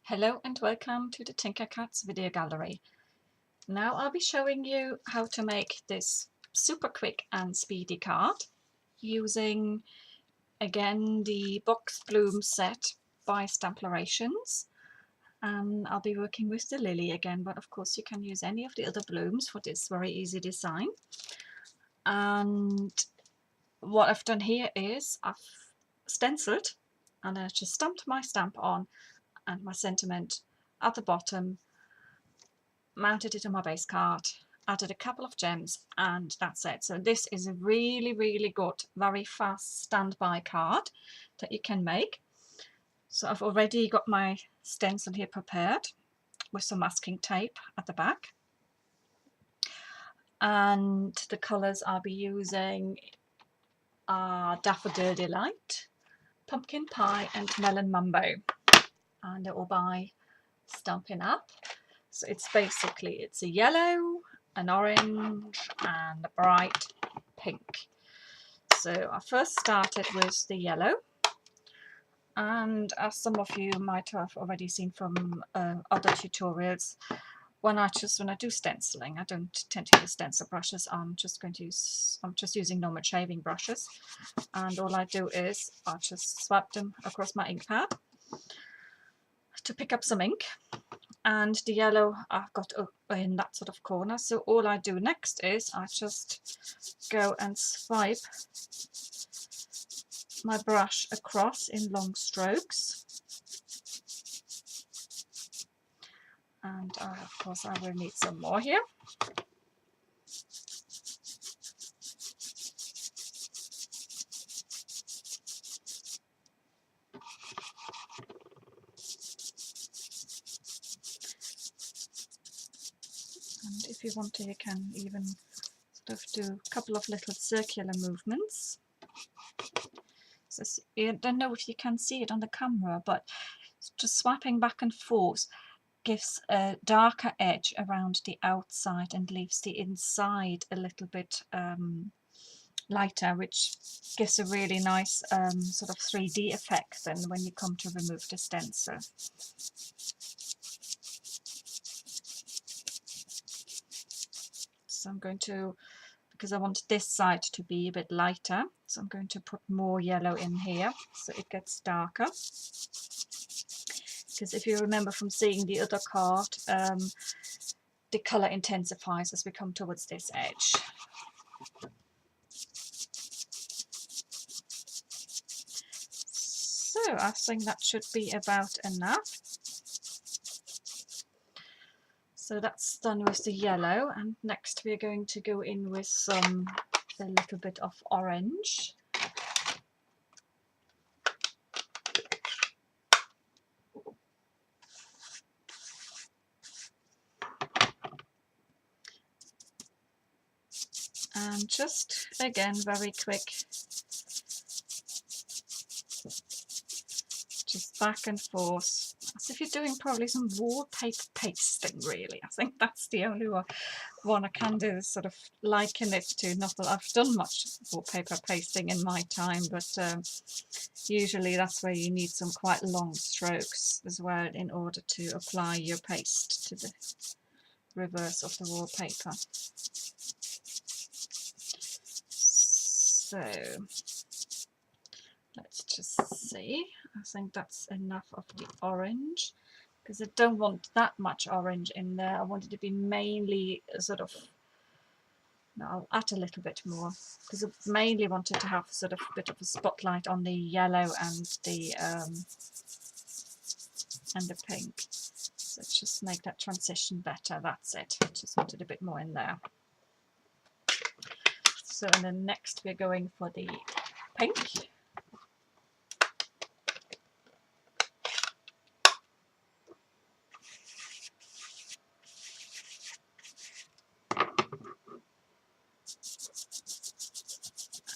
Hello and welcome to the Tinkercats video gallery. Now I'll be showing you how to make this super quick and speedy card using again the box bloom set by Stamplorations, and I'll be working with the lily again, but of course you can use any of the other blooms for this very easy design. And what I've done here is I've stenciled and I just stamped my stamp on and my sentiment at the bottom, mounted it on my base card, added a couple of gems, and that's it. So this is a really good, very fast standby card that you can make. So I've already got my stencil here prepared with some masking tape at the back, and the colours I'll be using are Daffodil Delight, Pumpkin Pie and Melon Mambo, and they're all by Stampin'Up. So it's a yellow, an orange and a bright pink. So I first started with the yellow, and as some of you might have already seen from other tutorials, when I do stenciling, I don't tend to use stencil brushes. I'm just using normal shaving brushes, and all I do is I just swipe them across my ink pad to pick up some ink. And the yellow I've got in that sort of corner. So all I do next is I just go and swipe my brush across in long strokes. And of course I will need some more here. And if you want to, you can even sort of do a couple of little circular movements. So I don't know if you can see it on the camera, but just swiping back and forth gives a darker edge around the outside and leaves the inside a little bit lighter, which gives a really nice sort of 3D effect then when you come to remove the stencil. So I'm going to, because I want this side to be a bit lighter, so I'm going to put more yellow in here so it gets darker. Because if you remember from seeing the other card, the colour intensifies as we come towards this edge. So I think that should be about enough. So that's done with the yellow, and next we're going to go in with a little bit of orange. And just again very quick, just back and forth, as if you're doing probably some wallpaper pasting really. I think that's the only one I can do, is sort of liken it to. Not that I've done much wallpaper pasting in my time, but usually that's where you need some quite long strokes as well in order to apply your paste to the reverse of the wallpaper. So let's just see. I think that's enough of the orange, because I don't want that much orange in there. I want it to be mainly sort of, no, I'll add a little bit more, because I mainly wanted to have sort of a bit of a spotlight on the yellow and the pink. So let's just make that transition better. That's it. Just wanted a bit more in there. So and then next we're going for the pink.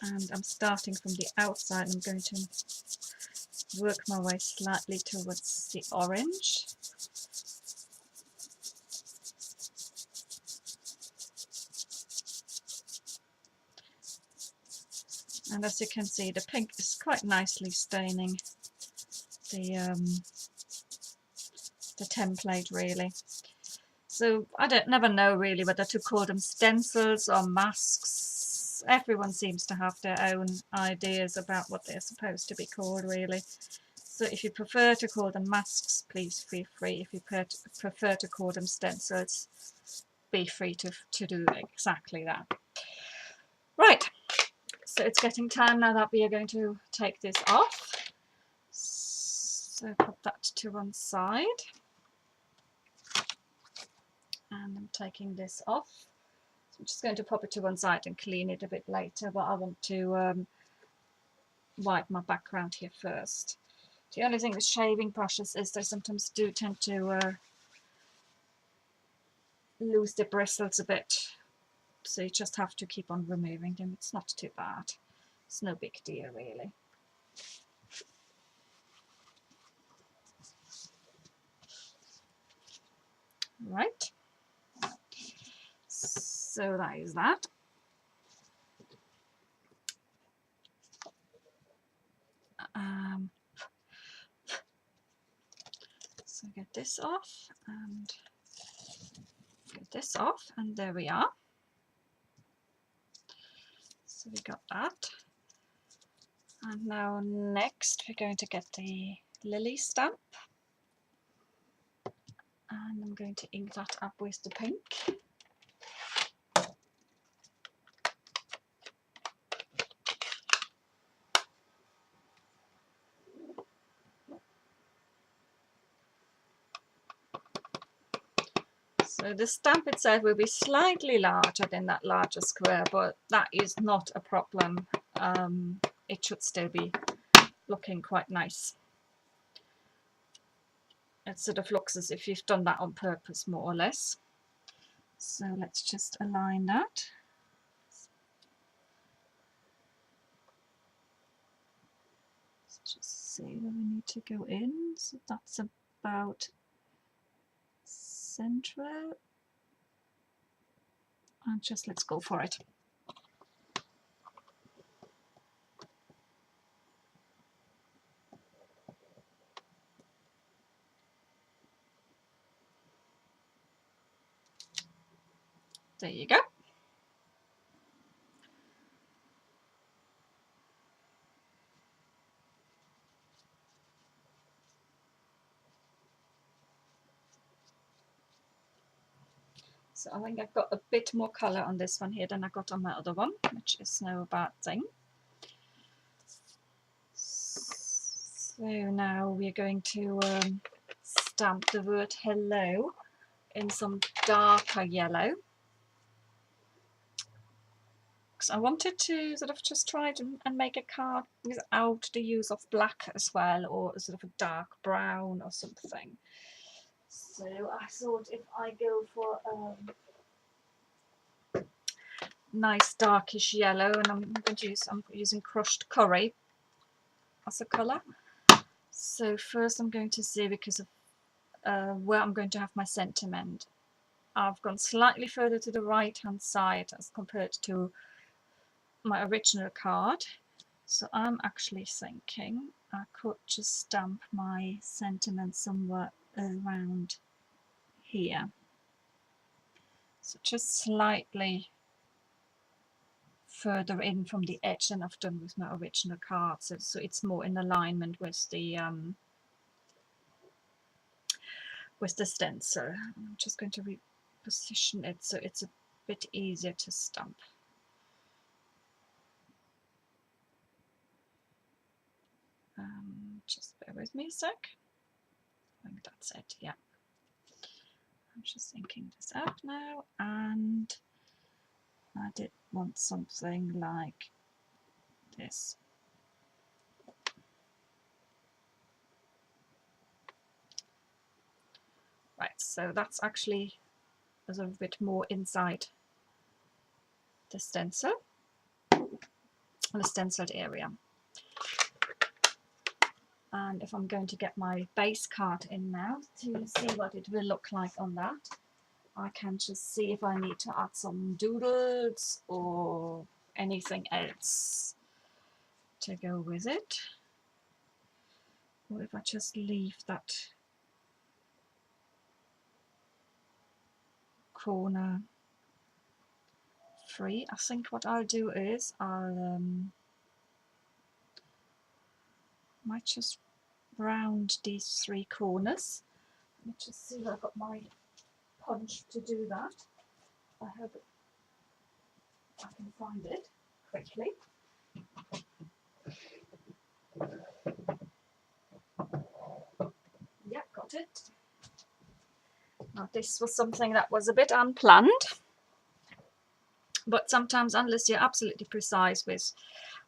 And I'm starting from the outside. I'm going to work my way slightly towards the orange. And as you can see, the pink is quite nicely staining the the template really. So I never know really whether to call them stencils or masks. Everyone seems to have their own ideas about what they're supposed to be called really. So if you prefer to call them masks, please feel free. If you prefer to call them stencils, be free to do exactly that. Right, so it's getting time now that we are going to take this off. So put that to one side. And I'm taking this off. So I'm just going to pop it to one side and clean it a bit later, but I want to wipe my background here first. The only thing with shaving brushes is they sometimes do tend to lose the bristles a bit, so you just have to keep on removing them. It's not too bad. It's no big deal really. Right, so that is that. So get this off and get this off, and there we are. So we got that. And now next we're going to get the lily stamp. And I'm going to ink that up with the pink. So the stamp itself will be slightly larger than that larger square, but that is not a problem. It should still be looking quite nice. It sort of looks as if you've done that on purpose, more or less. So let's just align that. Let's just see where we need to go in. So that's about central. And just let's go for it. There you go. So I think I've got a bit more colour on this one here than I got on my other one, which is no bad thing. So now we're going to stamp the word hello in some darker yellow. Because I wanted to sort of just try and make a card without the use of black as well, or sort of a dark brown or something. So I thought if I go for nice darkish yellow, and I'm using crushed curry as a colour. So first I'm going to see, because of where I'm going to have my sentiment, I've gone slightly further to the right hand side as compared to my original card. So I'm actually thinking I could just stamp my sentiment somewhere around here. So just slightly further in from the edge than I've done with my original card, so it's more in alignment with the stencil. I'm just going to reposition it so it's a bit easier to stamp. Just bear with me a sec. I think that's it, yeah. I'm just inking this out now, and I did want something like this. Right, so that's actually a little bit more inside the stencil, the stenciled area. And if I'm going to get my base card in now to see what it will look like on that, I can just see if I need to add some doodles or anything else to go with it, or if I just leave that corner free. I think what I'll do is I'll might just round these 3 corners. Let me just see if I've got my punch to do that. I hope I can find it quickly. Yeah, got it. Now this was something that was a bit unplanned, but sometimes unless you're absolutely precise with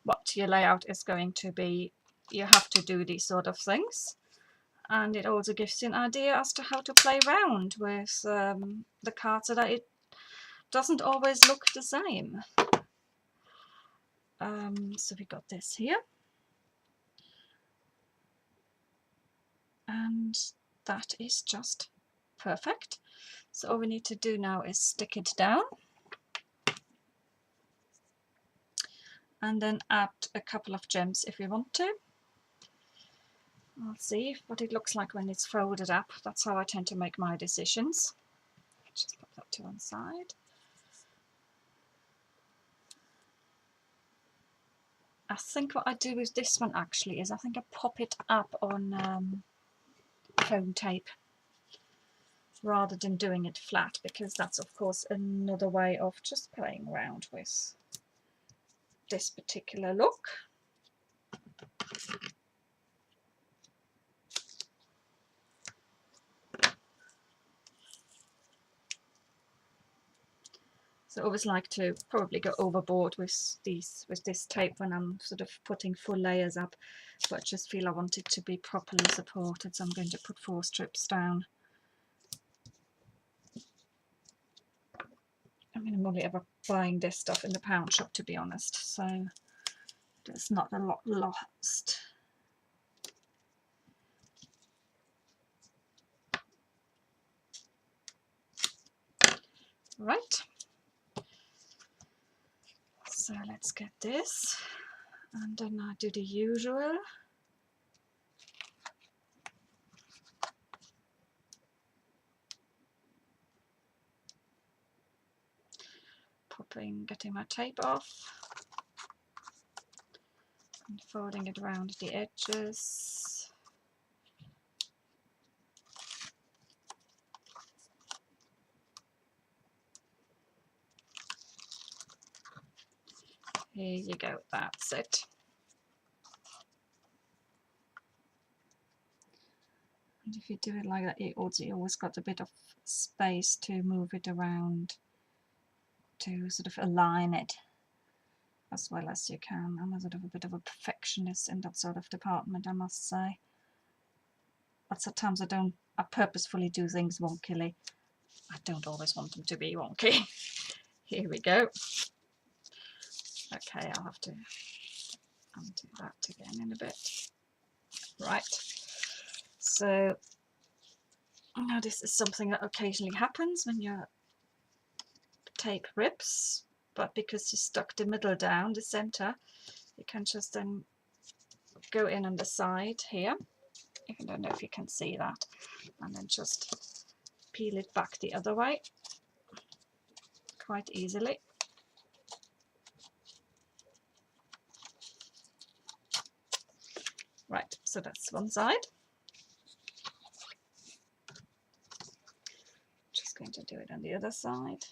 what your layout is going to be, you have to do these sort of things. And it also gives you an idea as to how to play around with the cards so that it doesn't always look the same. So we got this here. And that is just perfect. So all we need to do now is stick it down and then add a couple of gems if we want to. I'll see what it looks like when it's folded up. That's how I tend to make my decisions. Just put that to one side. I think what I do with this one actually is I think I pop it up on foam tape rather than doing it flat, because that's of course another way of just playing around with this particular look. So I always like to probably go overboard with this tape when I'm sort of putting full layers up, but I just feel I want it to be properly supported, so I'm going to put 4 strips down. I mean, I'm only ever buying this stuff in the pound shop, to be honest, so there's not a lot lost. Right, so let's get this, and then I do the usual. Getting my tape off and folding it around the edges. Here you go, that's it. And if you do it like that, you always got a bit of space to move it around to sort of align it as well as you can. I'm a sort of a bit of a perfectionist in that sort of department, I must say. But sometimes I purposefully do things wonkily. I don't always want them to be wonky. Here we go. Okay, I'll have to undo that again in a bit. Right, so now this is something that occasionally happens when your tape rips, but because you stuck the middle down, the center, you can just then go in on the side here. I don't know if you can see that, and then just peel it back the other way quite easily. Right, so that's one side. Just going to do it on the other side.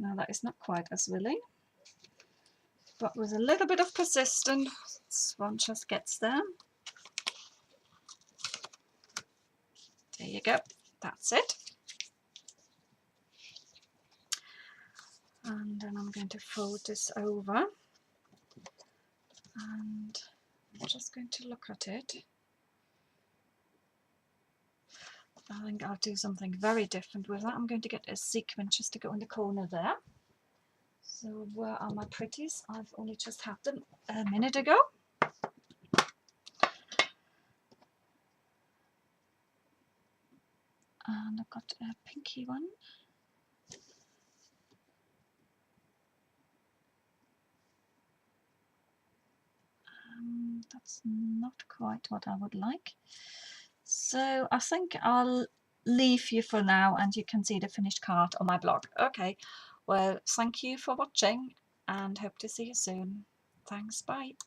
Now that is not quite as willing, but with a little bit of persistence, one just gets there. There you go, that's it. And then I'm going to fold this over, and I'm just going to look at it. I think I'll do something very different with that. I'm going to get a sequin just to go in the corner there. So where are my pretties? I've only just had them a minute ago. And I've got a pinky one. That's not quite what I would like. So I think I'll leave you for now, and you can see the finished card on my blog. Okay, well, thank you for watching and hope to see you soon. Thanks, bye.